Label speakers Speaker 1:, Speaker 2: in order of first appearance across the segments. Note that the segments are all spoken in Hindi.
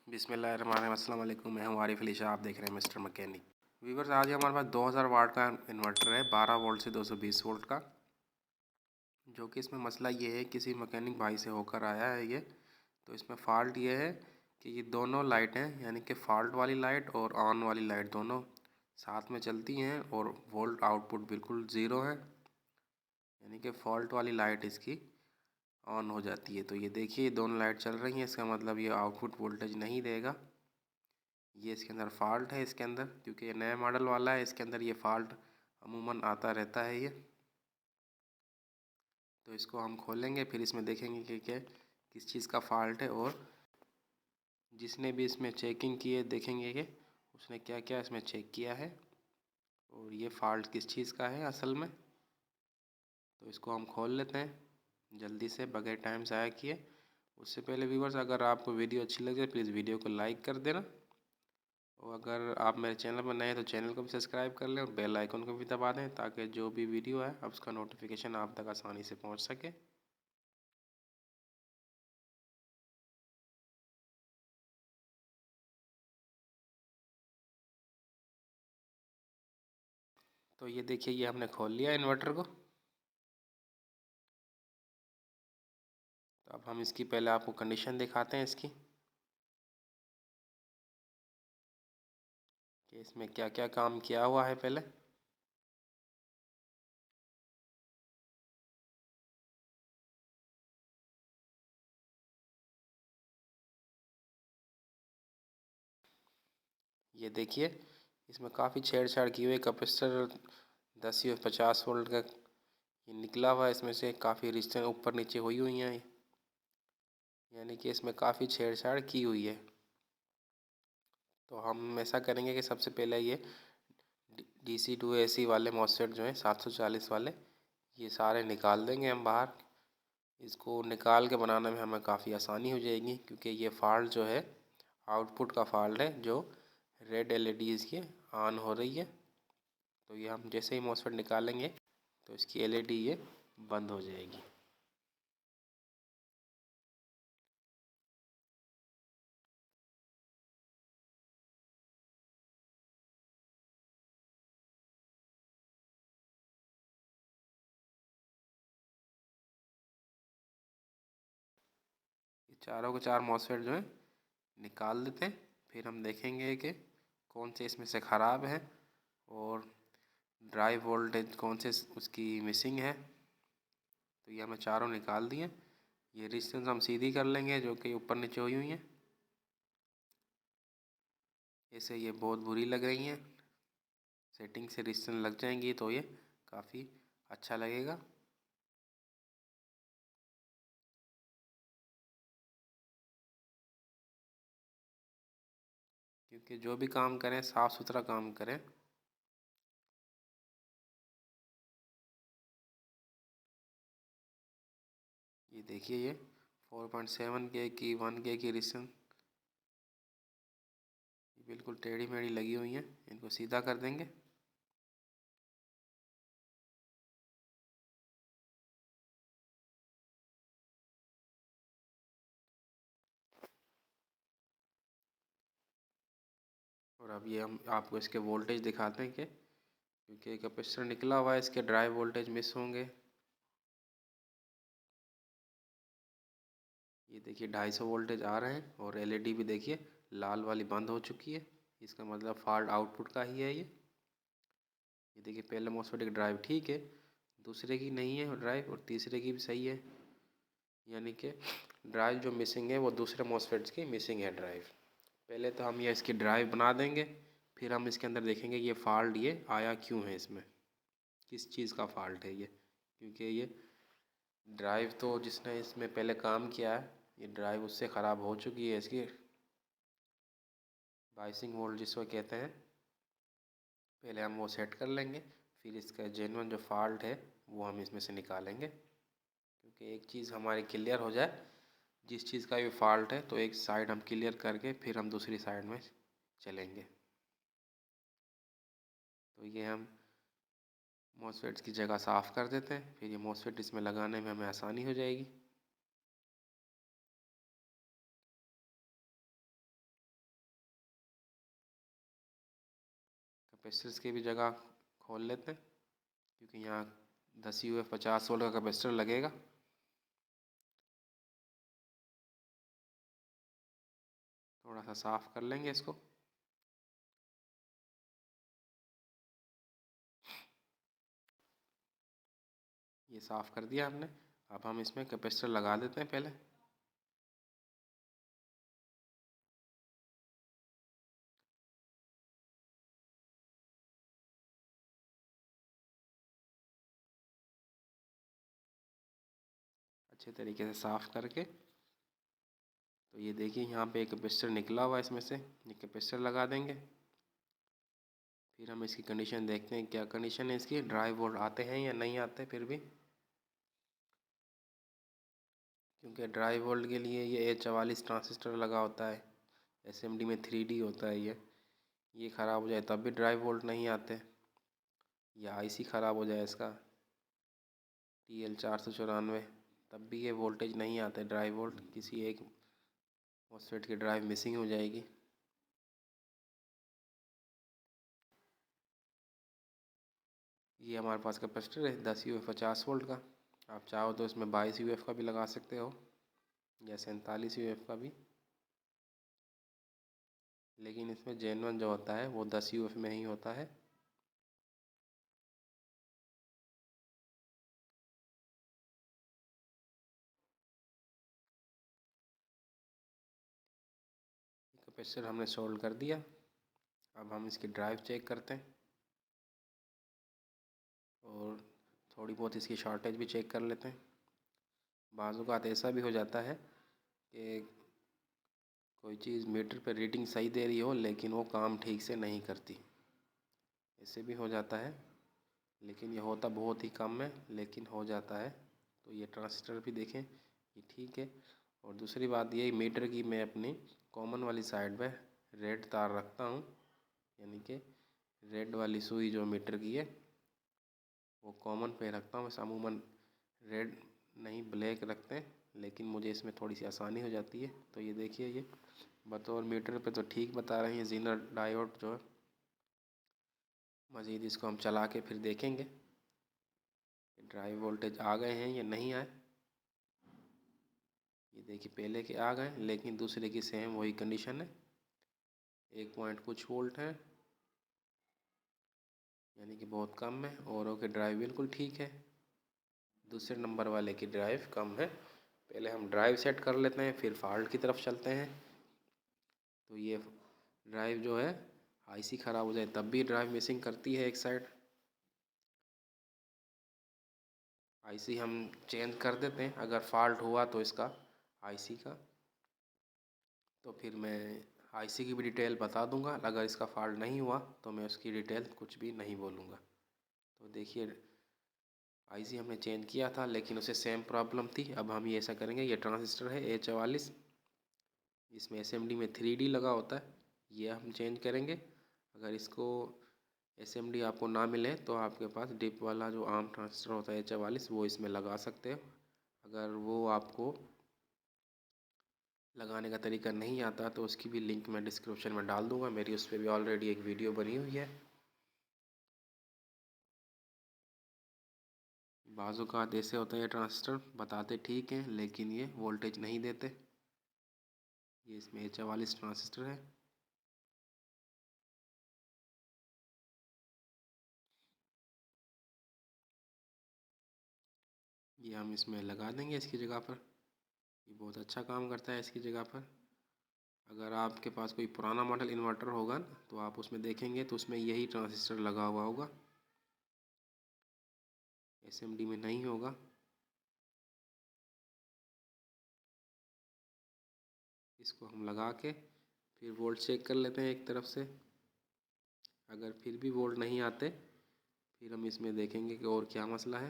Speaker 1: बिस्मिल्लाहिर्रहमानिर्रहीम। अस्सलाम वालेकुम। मैं हूं आरिफ अली शाह, आप देख रहे हैं मिस्टर मैकेनिक। वीवर्स, आज हमारे पास 2000 वाट का इन्वर्टर है, 12 वोल्ट से 220 वोल्ट का। जो कि इसमें मसला ये है, किसी मैकेनिक भाई से होकर आया है ये। तो इसमें फ़ॉल्ट ये है कि ये दोनों लाइटें, यानी कि फ़ॉल्ट वाली लाइट और ऑन वाली लाइट दोनों साथ में चलती हैं और वोल्ट आउटपुट बिल्कुल ज़ीरो है। यानी कि फ़ॉल्ट वाली लाइट इसकी ऑन हो जाती है। तो ये देखिए, दोनों लाइट चल रही हैं, इसका मतलब ये आउटपुट वोल्टेज नहीं देगा। ये इसके अंदर फ़ॉल्ट है इसके अंदर, क्योंकि ये नया मॉडल वाला है। इसके अंदर ये फ़ॉल्ट अमूमन आता रहता है ये। तो इसको हम खोलेंगे, फिर इसमें देखेंगे कि क्या किस चीज़ का फ़ॉल्ट है, और जिसने भी इसमें चेकिंग की है देखेंगे कि उसने क्या क्या इसमें चेक किया है और ये फ़ॉल्ट किस चीज़ का है असल में। तो इसको हम खोल लेते हैं जल्दी से, बगैर टाइम ज़ाया किए। उससे पहले व्यूअर्स, अगर आपको वीडियो अच्छी लगे प्लीज़ वीडियो को लाइक कर देना, और अगर आप मेरे चैनल पर नए हैं तो चैनल को भी सब्सक्राइब कर लें और बेल आइकन को भी दबा दें, ताकि जो भी वीडियो है अब उसका नोटिफिकेशन आप तक आसानी से पहुंच सके। तो ये देखिए, ये हमने खोल लिया इन्वर्टर को। तो अब हम इसकी पहले आपको कंडीशन दिखाते हैं इसकी, कि इसमें क्या क्या काम किया हुआ है पहले। ये देखिए, इसमें काफ़ी छेड़छाड़ की हुई है। कैपेसिटर 10 या 50 वोल्ट का ये निकला हुआ है, इसमें से काफ़ी रिश्ते ऊपर नीचे हुई हुई हैं, यानी कि इसमें काफ़ी छेड़छाड़ की हुई है। तो हम ऐसा करेंगे कि सबसे पहले ये DC टू AC वाले मॉसफेट जो हैं 740 वाले, ये सारे निकाल देंगे हम बाहर। इसको निकाल के बनाने में हमें काफ़ी आसानी हो जाएगी, क्योंकि ये फ़ॉल्ट जो है आउटपुट का फ़ॉल्ट है, जो रेड LED इसकी ऑन हो रही है। तो ये हम जैसे ही मॉसफेट निकालेंगे तो इसकी LED ये बंद हो जाएगी। ये चारों के चार मॉसफेट जो है निकाल देते हैं। फिर हम देखेंगे कि कौन से इसमें से ख़राब है और ड्राइव वोल्टेज कौन से उसकी मिसिंग है। तो ये हमें चारों निकाल दिए। ये रेजिस्टेंस हम सीधी कर लेंगे जो कि ऊपर नीचे हुई हुई हैं। ऐसे ये बहुत बुरी लग रही हैं, सेटिंग से रेजिस्टेंस लग जाएंगी तो ये काफ़ी अच्छा लगेगा। क्योंकि जो भी काम करें साफ़ सुथरा काम करें। ये देखिए, ये 4.7 के की 1 के की रेजिस्टेंस बिल्कुल टेढ़ी मेढ़ी लगी हुई हैं। इनको सीधा कर देंगे। और अब ये हम आपको इसके वोल्टेज दिखाते हैं कि क्योंकि कैपेसिटर निकला हुआ है, इसके ड्राइव वोल्टेज मिस होंगे। ये देखिए 250 वोल्टेज आ रहे हैं, और LED भी देखिए लाल वाली बंद हो चुकी है। इसका मतलब फॉल्ट आउटपुट का ही है ये देखिए, पहले मॉसफेट की ड्राइव ठीक है, दूसरे की नहीं है ड्राइव, और तीसरे की भी सही है। यानी कि ड्राइव जो मिसिंग है वो दूसरे मॉसफेट्स की मिसिंग है ड्राइव। पहले तो हम ये इसकी ड्राइव बना देंगे, फिर हम इसके अंदर देखेंगे ये फॉल्ट ये आया क्यों है, इसमें किस चीज़ का फॉल्ट है ये। क्योंकि ये ड्राइव तो जिसने इसमें पहले काम किया है, ये ड्राइव उससे ख़राब हो चुकी है। इसकी बाइसिंग वोल्ट जिसको कहते हैं, पहले हम वो सेट कर लेंगे, फिर इसका जेन्युइन जो फॉल्ट है वो हम इसमें से निकालेंगे। क्योंकि एक चीज़ हमारी क्लियर हो जाए, जिस चीज़ का भी फॉल्ट है तो एक साइड हम क्लियर करके फिर हम दूसरी साइड में चलेंगे। तो ये हम मॉसफेट्स की जगह साफ़ कर देते हैं, फिर ये मॉसफेट इसमें लगाने में हमें आसानी हो जाएगी। कैपेसिटर्स की भी जगह खोल लेते हैं, क्योंकि यहाँ 10 UF 50 वोल्ट का कैपेसिटर लगेगा। थोड़ा सा साफ कर लेंगे इसको। ये साफ कर दिया हमने। अब हम इसमें कैपेसिटर लगा देते हैं पहले। अच्छे तरीके से साफ करके, तो ये देखिए यहाँ पे एक कैपेसिटर निकला हुआ है, इसमें से ये कैपेसिटर लगा देंगे। फिर हम इसकी कंडीशन देखते हैं, क्या कंडीशन है इसकी, ड्राइव वोल्ट आते हैं या नहीं आते। फिर भी क्योंकि ड्राइव वोल्ट के लिए ये A44 ट्रांजिस्टर लगा होता है, SMD में 3D होता है। ये ख़राब हो जाए तब भी ड्राइव वोल्ट नहीं आते, या IC ख़राब हो जाए इसका TL494, तब भी ये वोल्टेज नहीं आते ड्राइव वोल्ट। किसी एक मॉसफेट की ड्राइव मिसिंग हो जाएगी। ये हमारे पास कैपेसिटर है 10 UF 50 वोल्ट का। आप चाहो तो इसमें 22 UF का भी लगा सकते हो, या 47 UF का भी, लेकिन इसमें जेन्युइन जो होता है वो 10 UF में ही होता है। कैपेसिटर हमने सोल्ड कर दिया। अब हम इसकी ड्राइव चेक करते हैं और थोड़ी बहुत इसकी शॉर्टेज भी चेक कर लेते हैं। बाज़ औक़ात ऐसा भी हो जाता है कि कोई चीज़ मीटर पे रीडिंग सही दे रही हो लेकिन वो काम ठीक से नहीं करती, ऐसे भी हो जाता है। लेकिन ये होता बहुत ही कम है, लेकिन हो जाता है। तो ये ट्रांजिस्टर भी देखें, ये ठीक है। और दूसरी बात ये, मीटर की मैं अपनी कॉमन वाली साइड पे रेड तार रखता हूँ, यानी कि रेड वाली सुई जो मीटर की है वो कॉमन पे रखता हूँ। वैसे अमूमन रेड नहीं ब्लैक रखते हैं, लेकिन मुझे इसमें थोड़ी सी आसानी हो जाती है। तो ये देखिए, ये बतौर मीटर पे तो ठीक बता रहे हैं जीनर डायोड जो है। मज़ीद इसको हम चला के फिर देखेंगे ड्राइव वोल्टेज आ गए हैं या नहीं आए। ये देखिए पहले के आ गए, लेकिन दूसरे की सेम वही कंडीशन है, 1 पॉइंट कुछ वोल्ट है, यानी कि बहुत कम है। औरों की ड्राइव बिल्कुल ठीक है, दूसरे नंबर वाले की ड्राइव कम है। पहले हम ड्राइव सेट कर लेते हैं, फिर फॉल्ट की तरफ चलते हैं। तो ये ड्राइव जो है IC ख़राब हो जाए तब भी ड्राइव मिसिंग करती है एक साइड। IC हम चेंज कर देते हैं अगर फॉल्ट हुआ तो इसका IC का। तो फिर मैं IC की भी डिटेल बता दूंगा। अगर इसका फॉल्ट नहीं हुआ तो मैं उसकी डिटेल कुछ भी नहीं बोलूँगा। तो देखिए IC हमने चेंज किया था, लेकिन उसे सेम प्रॉब्लम थी। अब हम ये ऐसा करेंगे, ये ट्रांजिस्टर है A44, इसमें SMD में 3D लगा होता है, ये हम चेंज करेंगे। अगर इसको SMD आपको ना मिले तो आपके पास डिप वाला जो आम ट्रांजिस्टर होता है A44, वो इसमें लगा सकते हो। अगर वो आपको लगाने का तरीका नहीं आता तो उसकी भी लिंक मैं डिस्क्रिप्शन में डाल दूँगा। मेरी उस पर भी ऑलरेडी एक वीडियो बनी हुई है। बाज़ औक़ात ऐसे होता है, ट्रांजिस्टर बताते ठीक हैं लेकिन ये वोल्टेज नहीं देते। ये इसमें A44 ट्रांजिस्टर है। ये हम इसमें लगा देंगे इसकी जगह पर। ये बहुत अच्छा काम करता है इसकी जगह पर। अगर आपके पास कोई पुराना मॉडल इन्वर्टर होगा ना, तो आप उसमें देखेंगे तो उसमें यही ट्रांजिस्टर लगा हुआ होगा, SMD में नहीं होगा। इसको हम लगा के फिर वोल्ट चेक कर लेते हैं एक तरफ से। अगर फिर भी वोल्ट नहीं आते, फिर हम इसमें देखेंगे कि और क्या मसला है,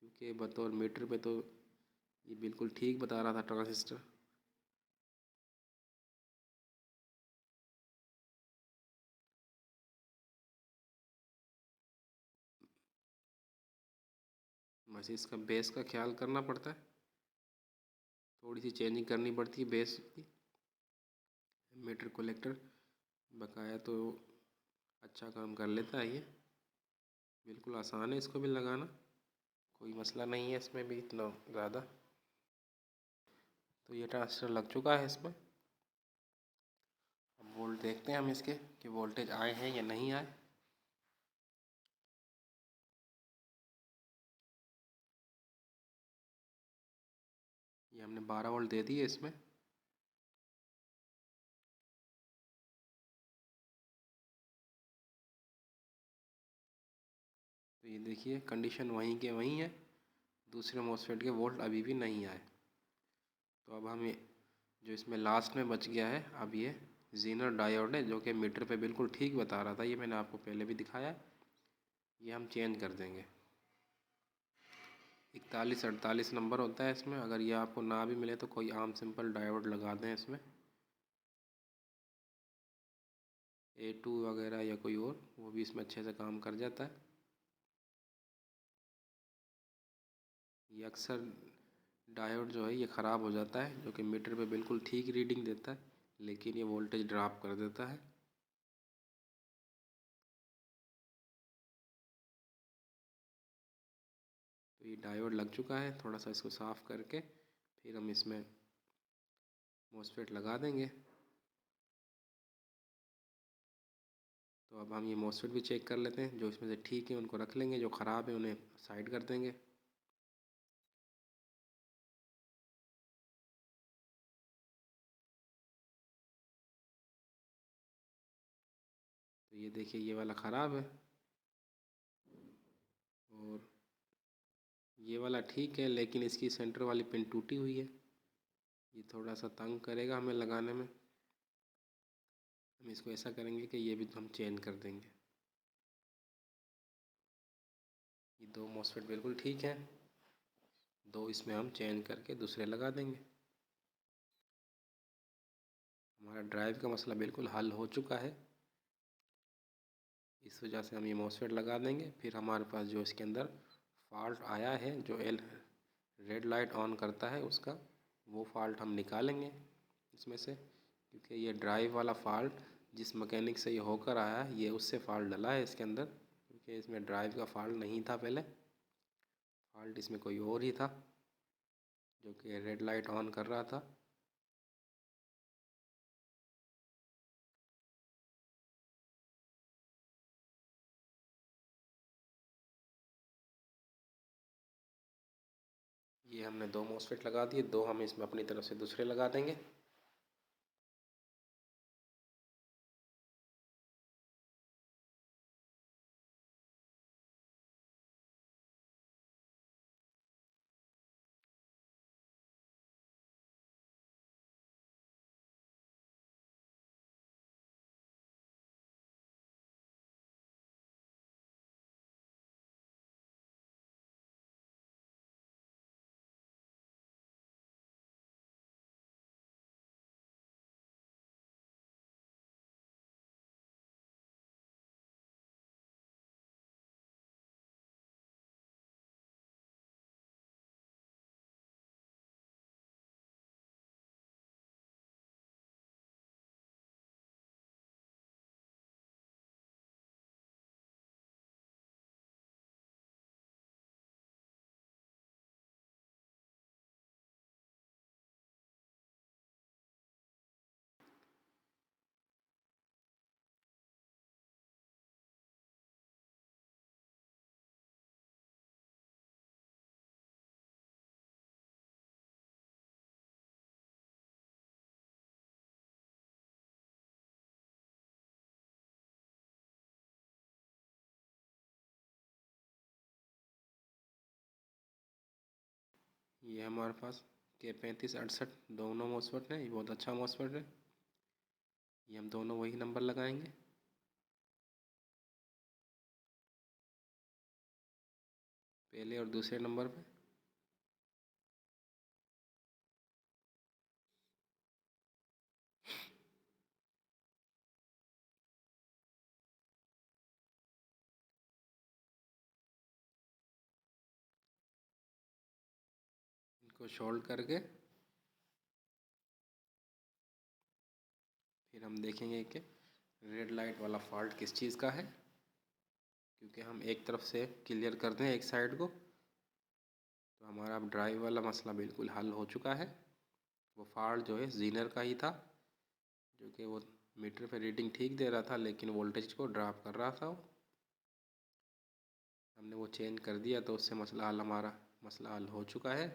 Speaker 1: क्योंकि बतौर मीटर पे तो ये बिल्कुल ठीक बता रहा था ट्रांजिस्टर। बस इसका बेस का ख्याल करना पड़ता है, थोड़ी सी चेंजिंग करनी पड़ती है बेस की। मीटर कलेक्टर बकाया तो अच्छा काम कर लेता है ये। बिल्कुल आसान है इसको भी लगाना, कोई मसला नहीं है इसमें भी इतना ज़्यादा। तो ये ट्रांजिस्टर लग चुका है इसमें। अब वोल्ट देखते हैं हम इसके कि वोल्टेज आए हैं या नहीं आए। ये हमने 12 वोल्ट दे दिए इसमें। तो ये देखिए कंडीशन वहीं के वहीं है, दूसरे मॉसफेट के वोल्ट अभी भी नहीं आए। तो अब हम ये जो इसमें लास्ट में बच गया है, अब ये जीनर डायोड है जो कि मीटर पे बिल्कुल ठीक बता रहा था, ये मैंने आपको पहले भी दिखाया है। ये हम चेंज कर देंगे। 4148 नंबर होता है इसमें। अगर ये आपको ना भी मिले तो कोई आम सिंपल डायोड लगा दें इसमें, A2 वगैरह या कोई और, वो भी इसमें अच्छे से काम कर जाता है। ये अक्सर डायोड जो है ये ख़राब हो जाता है, जो कि मीटर पे बिल्कुल ठीक रीडिंग देता है लेकिन ये वोल्टेज ड्रॉप कर देता है। तो ये डायोड लग चुका है, थोड़ा सा इसको साफ़ करके फिर हम इसमें मॉसफेट लगा देंगे। तो अब हम ये मॉसफेट भी चेक कर लेते हैं, जो इसमें से ठीक है उनको रख लेंगे, जो ख़राब है उन्हें साइड कर देंगे। तो ये देखिए ये वाला ख़राब है और ये वाला ठीक है, लेकिन इसकी सेंटर वाली पिन टूटी हुई है। ये थोड़ा सा तंग करेगा हमें लगाने में। हम इसको ऐसा करेंगे कि ये भी हम चेंज कर देंगे। ये दो मॉसफेट बिल्कुल ठीक है, दो इसमें हम चेंज करके दूसरे लगा देंगे। हमारा ड्राइव का मसला बिल्कुल हल हो चुका है। इस वजह से हम ये मॉसफेट लगा देंगे। फिर हमारे पास जो इसके अंदर फॉल्ट आया है, जो रेड लाइट ऑन करता है उसका, वो फॉल्ट हम निकालेंगे इसमें से, क्योंकि ये ड्राइव वाला फॉल्ट जिस मैकेनिक से ये होकर आया है, ये उससे फॉल्ट डला है इसके अंदर, क्योंकि इसमें ड्राइव का फॉल्ट नहीं था पहले। फॉल्ट इसमें कोई और ही था जो कि रेड लाइट ऑन कर रहा था। ये हमने दो मॉसफेट लगा दिए, दो हम इसमें अपनी तरफ से दूसरे लगा देंगे। ये हमारे पास K3568 दोनों मॉसफेट हैं। ये बहुत अच्छा मॉसफेट है। ये हम दोनों वही नंबर लगाएंगे। पहले और दूसरे नंबर पे। इनको शॉर्ट करके फिर हम देखेंगे कि रेड लाइट वाला फॉल्ट किस चीज़ का है, क्योंकि हम एक तरफ से क्लियर कर दें एक साइड को तो हमारा अब ड्राइव वाला मसला बिल्कुल हल हो चुका है। वो फॉल्ट जो है जीनर का ही था, जो कि वो मीटर पे रीडिंग ठीक दे रहा था लेकिन वोल्टेज को ड्रॉप कर रहा था। हमने वो चेंज कर दिया तो उससे हमारा मसला हल हो चुका है।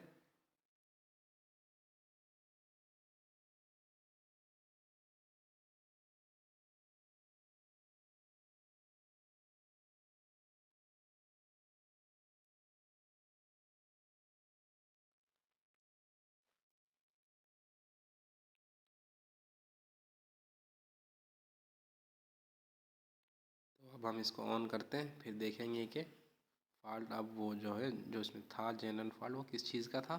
Speaker 1: तो अब हम इसको ऑन करते हैं, फिर देखेंगे कि फॉल्ट अब वो जो है जो इसमें था जेनरल फॉल्ट वो किस चीज़ का था।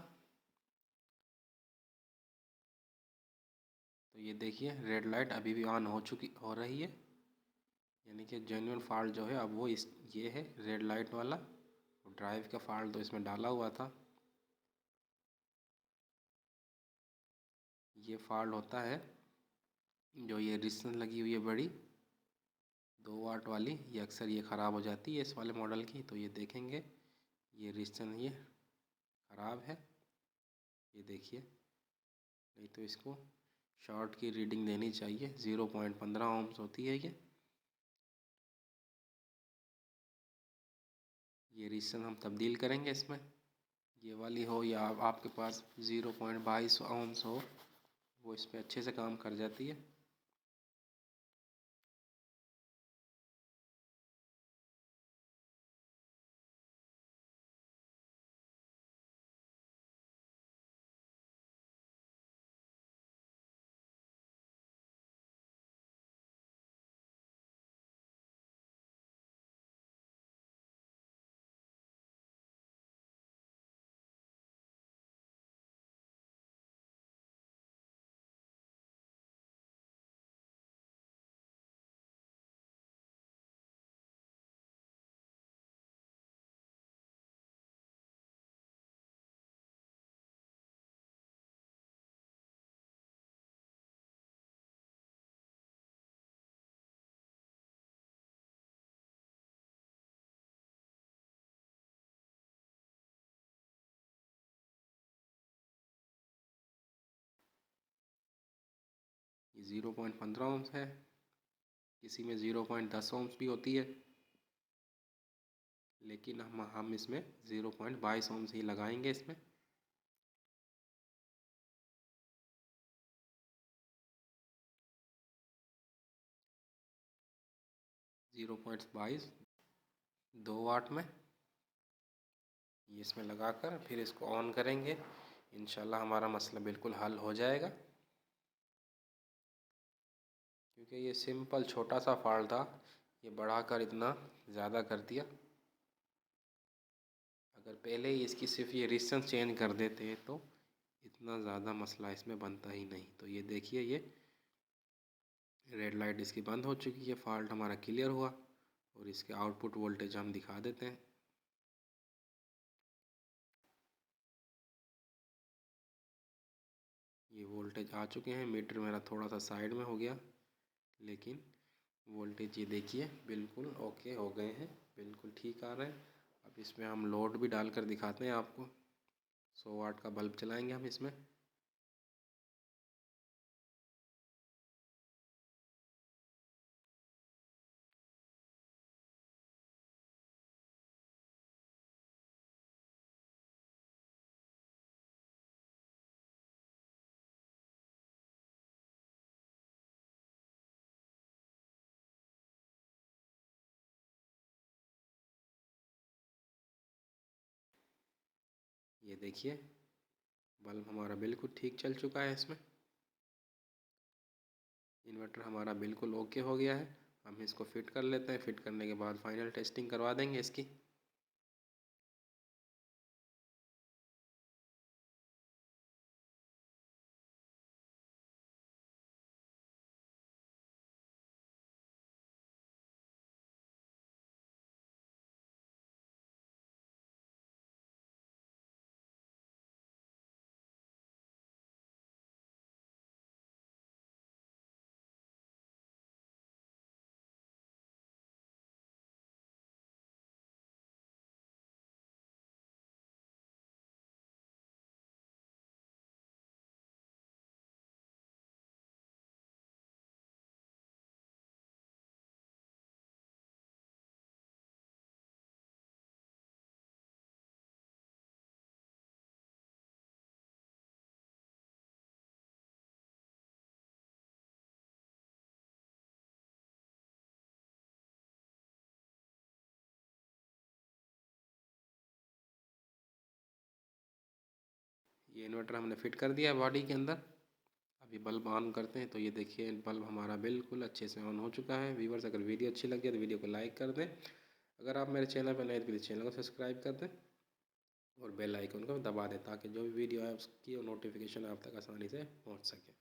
Speaker 1: तो ये देखिए रेड लाइट अभी भी ऑन हो रही है, यानी कि जेन्युइन फॉल्ट जो है अब वो ये है रेड लाइट वाला। ड्राइव का फॉल्ट तो इसमें डाला हुआ था। ये फॉल्ट होता है जो ये रेजिस्टेंस लगी हुई है बड़ी 2 वाट वाली, ये अक्सर ये ख़राब हो जाती है इस वाले मॉडल की। तो ये देखेंगे ये रेजिस्टेंस ये ख़राब है, ये देखिए। नहीं तो इसको शॉर्ट की रीडिंग देनी चाहिए, 0.15 ओम्स होती है ये रेजिस्टेंस हम तब्दील करेंगे इसमें, ये वाली हो या आपके पास 0.22 ओम्स हो, वो इस पर अच्छे से काम कर जाती है। ये 0.15 ओम्स है, किसी में 0.10 ओम्स भी होती है, लेकिन हम इसमें 0.22 ओम्स ही लगाएंगे इसमें। जीरो पॉइंट बाईस 2 वाट में ये इसमें लगाकर फिर इसको ऑन करेंगे, इंशाल्लाह हमारा मसला बिल्कुल हल हो जाएगा। क्योंकि ये सिंपल छोटा सा फॉल्ट था, ये बढ़ाकर इतना ज़्यादा कर दिया। अगर पहले ही इसकी सिर्फ ये रेजिस्टेंस चेंज कर देते तो इतना ज़्यादा मसला इसमें बनता ही नहीं। तो ये देखिए ये रेड लाइट इसकी बंद हो चुकी है, फॉल्ट हमारा क्लियर हुआ। और इसके आउटपुट वोल्टेज हम दिखा देते हैं। ये वोल्टेज आ चुके हैं, मीटर मेरा थोड़ा सा साइड में हो गया, लेकिन वोल्टेज ये देखिए बिल्कुल ओके हो गए हैं, बिल्कुल ठीक आ रहे हैं। अब इसमें हम लोड भी डालकर दिखाते हैं आपको। 100 वाट का बल्ब चलाएंगे हम इसमें। ये देखिए बल्ब हमारा बिल्कुल ठीक चल चुका है इसमें। इन्वर्टर हमारा बिल्कुल ओके हो गया है। हम इसको फिट कर लेते हैं, फिट करने के बाद फाइनल टेस्टिंग करवा देंगे इसकी। ये इन्वर्टर हमने फिट कर दिया है बॉडी के अंदर। अभी बल्ब ऑन करते हैं तो ये देखिए बल्ब हमारा बिल्कुल अच्छे से ऑन हो चुका है। व्यूवर्स, अगर वीडियो अच्छी लगी है तो वीडियो को लाइक कर दें। अगर आप मेरे चैनल पर नए तो प्लीज़ चैनल को सब्सक्राइब कर दें और बेल आइकन को दबा दें ताकि जो भी वीडियो है उसकी नोटिफिकेशन आप तक आसानी से पहुंच सके।